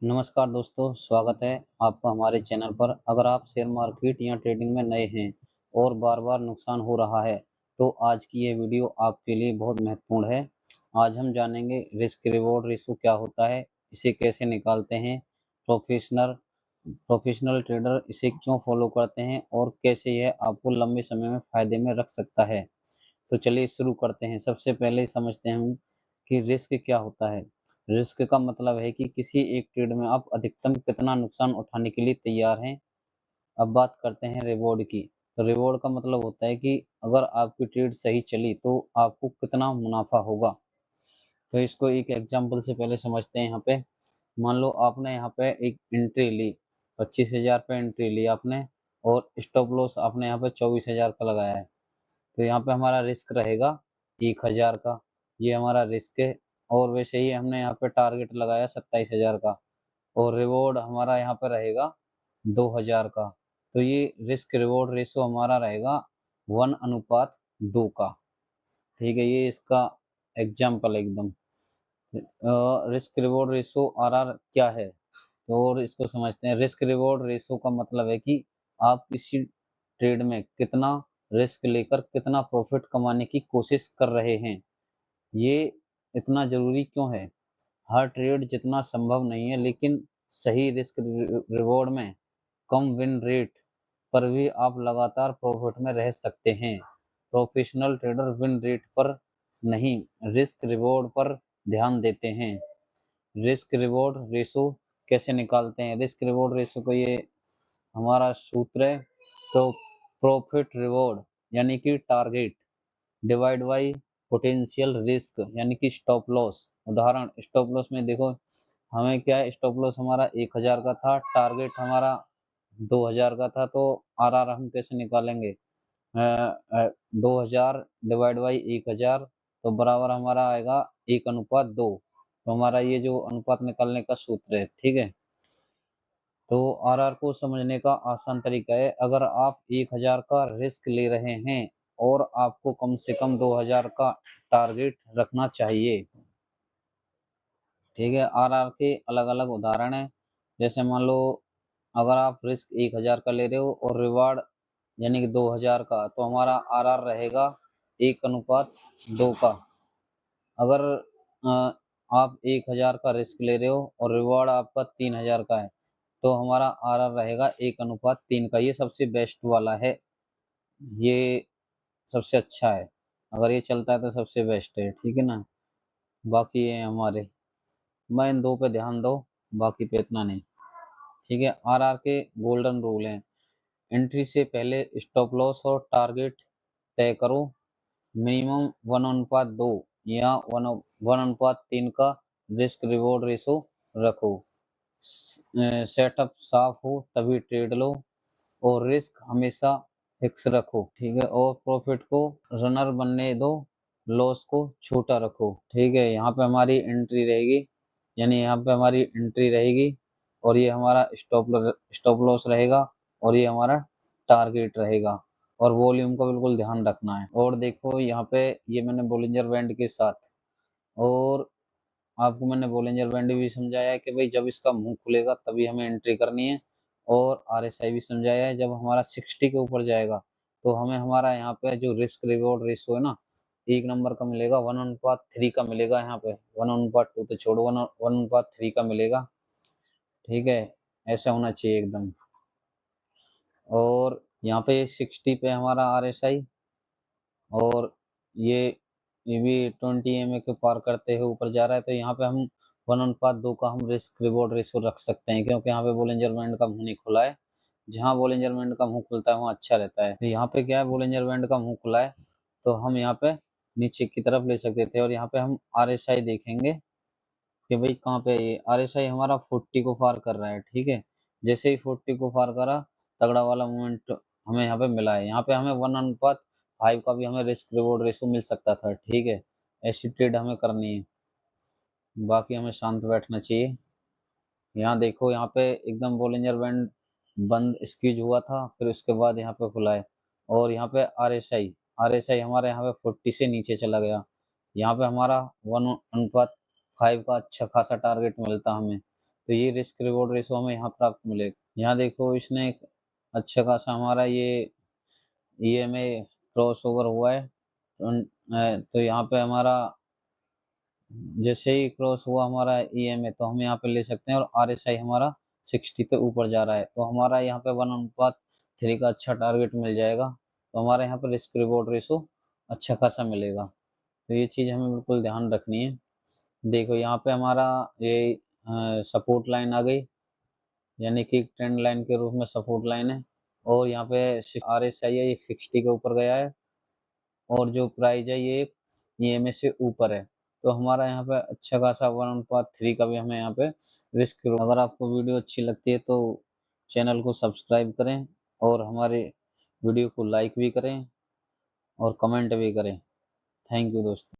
नमस्कार दोस्तों, स्वागत है आपका हमारे चैनल पर। अगर आप शेयर मार्केट या ट्रेडिंग में नए हैं और बार-बार नुकसान हो रहा है, तो आज की ये वीडियो आपके लिए बहुत महत्वपूर्ण है। आज हम जानेंगे रिस्क रिवॉर्ड रेशो क्या होता है, इसे कैसे निकालते हैं, प्रोफेशनल प्रोफेशनल ट्रेडर इसे क्यों फॉलो करते हैं और कैसे यह आपको लंबे समय में फायदे में रख सकता है। तो चलिए शुरू करते हैं। सबसे पहले समझते हैं हम कि रिस्क क्या होता है। रिस्क का मतलब है कि किसी एक ट्रेड में आप अधिकतम कितना नुकसान उठाने के लिए तैयार हैं। अब बात करते हैं रिवॉर्ड की। तो रिवॉर्ड का मतलब होता है कि अगर आपकी ट्रेड सही चली तो आपको कितना मुनाफा होगा। तो इसको एक एग्जांपल से पहले समझते हैं। यहाँ पे मान लो आपने यहाँ पे एक एंट्री ली, 25,000 पे एंट्री ली आपने, और स्टॉप लॉस आपने यहाँ पे 24,000 का लगाया है। तो यहाँ पे हमारा रिस्क रहेगा 1,000 का, ये हमारा रिस्क है। और वैसे ही हमने यहाँ पे टारगेट लगाया 27,000 का, और रिवॉर्ड हमारा यहाँ पे रहेगा 2,000 का। तो ये रिस्क रिवॉर्ड रेशो हमारा रहेगा 1:2 का। ठीक है, ये इसका एग्जाम्पल एकदम। रिस्क रिवॉर्ड रेशो आरआर क्या है, तो और इसको समझते हैं। रिस्क रिवॉर्ड रेशो का मतलब है कि आप किसी ट्रेड में कितना रिस्क लेकर कितना प्रॉफिट कमाने की कोशिश कर रहे हैं। ये इतना जरूरी क्यों है? हर ट्रेड जितना संभव नहीं है, लेकिन सही रिस्क रिवॉर्ड में कम विन रेट पर भी आप लगातार प्रॉफिट में रह सकते हैं। प्रोफेशनल ट्रेडर विन रेट पर नहीं, रिस्क रिवॉर्ड पर ध्यान देते हैं। रिस्क रिवॉर्ड रेशो कैसे निकालते हैं? रिस्क रिवॉर्ड रेशो को ये हमारा सूत्र है। तो प्रॉफिट रिवॉर्ड यानी कि target divide by potential risk यानी कि स्टॉप लॉस। उदाहरण, स्टॉप लॉस में देखो, हमें क्या है, स्टॉप लॉस हमारा 1,000 का था, टारगेट हमारा 2,000 का था। तो आरआर हम कैसे निकालेंगे? 2,000 डिवाइड बाई 1,000, तो बराबर हमारा आएगा 1:2। तो हमारा ये जो अनुपात निकालने का सूत्र है, ठीक है। तो आरआर को समझने का आसान तरीका है, अगर आप 1,000 का रिस्क ले रहे हैं और आपको कम से कम 2,000 का टारगेट रखना चाहिए। ठीक है, आरआर के अलग अलग उदाहरण है। जैसे मान लो, अगर आप रिस्क 1,000 का ले रहे हो और रिवार्ड यानी कि 2,000 का, तो हमारा आरआर रहेगा 1:2 का। अगर आप 1,000 का रिस्क ले रहे हो और रिवॉर्ड आपका 3,000 का है, तो हमारा आरआर रहेगा 1:3 का। ये सबसे बेस्ट वाला है, ये सबसे अच्छा है। अगर ये चलता है तो सबसे बेस्ट है, ठीक है ना। बाकी ये हमारे, मैं इन दो पे ध्यान दो, बाकी पे इतना नहीं। ठीक है, आरआर के गोल्डन रूल हैं। एंट्री से पहले स्टॉप लॉस और टारगेट तय करो। मिनिमम 1:2 या 1:3 का रिस्क रिवॉर्ड रेशो रखो। सेटअप साफ हो तभी ट्रेड लो, और रिस्क हमेशा फिक्स रखो। ठीक है, और प्रॉफिट को रनर बनने दो, लॉस को छोटा रखो। ठीक है, यहाँ पे हमारी एंट्री रहेगी, यानी यहाँ पे हमारी एंट्री रहेगी, और ये हमारा स्टॉप लॉस रहेगा, और ये हमारा टारगेट रहेगा। और वॉल्यूम का बिल्कुल ध्यान रखना है। और देखो यहाँ पे, ये मैंने बोलिंजर बैंड के साथ, और आपको मैंने बोलिंजर बैंड भी समझाया है कि भाई जब इसका मुंह खुलेगा तभी हमें एंट्री करनी है। और आरएसआई भी समझाया है, जब हमारा 60 के ऊपर जाएगा तो हमें हमारा यहाँ पे जो रिस्क रिवॉर्ड रेशो है ना, 1 नंबर का मिलेगा, 1:3 का मिलेगा। यहाँ पे 1:2 तो छोड़ो, 1:3 का मिलेगा। ठीक है, ऐसा होना चाहिए एकदम। और यहाँ पे 60 पे हमारा आरएसआई, और ये ये भी 20 के पार करते हुए ऊपर जा रहा है, तो यहाँ पे हम 1:2 का हम रिस्क रिवॉर्ड रेशो रख सकते हैं, क्योंकि यहाँ पे बोलिंजर बैंड का मुंह नहीं खुला है। जहाँ बोलिंजर बैंड का मुंह खुलता है वहाँ अच्छा रहता है। तो यहाँ पे क्या है, बोलिंजर बैंड का मुंह खुला है, तो हम यहाँ पे नीचे की तरफ ले सकते थे। और यहाँ पे हम आरएसआई देखेंगे कि भाई कहाँ पे है। ये आरएसआई हमारा 40 को पार कर रहा है। ठीक है, जैसे ही 40 को पार करा, तगड़ा वाला मूवमेंट हमें यहाँ पे मिला है। यहाँ पे हमें 1:5 का भी हमें रिस्क रिवॉर्ड रेशो मिल सकता था। ठीक है, ऐसी ट्रेड हमें करनी है, बाकी हमें शांत बैठना चाहिए। यहाँ देखो, यहाँ पे एकदम बोलिंजर बैंड बंद स्क्वीज हुआ था, फिर उसके बाद यहाँ पे खुला है। और यहाँ पे आरएसआई आरएसआई हमारे यहाँ पे 40 से नीचे चला गया। यहाँ पे हमारा 1:5 का अच्छा खासा टारगेट मिलता हमें। तो ये रिस्क रिवॉर्ड रेशो हमें यहाँ प्राप्त मिलेगा। यहाँ देखो इसने एक अच्छा खासा हमारा ये ईएमए क्रॉस ओवर हुआ है। तो यहाँ पे हमारा जैसे ही क्रॉस हुआ हमारा ईएमए तो हम यहाँ पे ले सकते हैं, और आरएसआई हमारा 60 पे ऊपर जा रहा है, तो हमारा यहाँ पे 1:3 का अच्छा टारगेट मिल जाएगा। तो हमारे यहाँ पे रिस्क रिवॉर्ड रेशो अच्छा खासा मिलेगा। तो ये चीज़ हमें बिल्कुल ध्यान रखनी है। देखो यहाँ पे हमारा ये सपोर्ट लाइन आ गई, यानी कि ट्रेंड लाइन के रूप में सपोर्ट लाइन है, और यहाँ पे आरएसआई है ये 60 के ऊपर गया है, और जो प्राइस है ये ईएमए से ऊपर है। तो हमारा यहाँ पे अच्छा खासा 1:3 का भी हमें यहाँ पे रिस्क। अगर आपको वीडियो अच्छी लगती है तो चैनल को सब्सक्राइब करें, और हमारे वीडियो को लाइक भी करें और कमेंट भी करें। थैंक यू दोस्तों।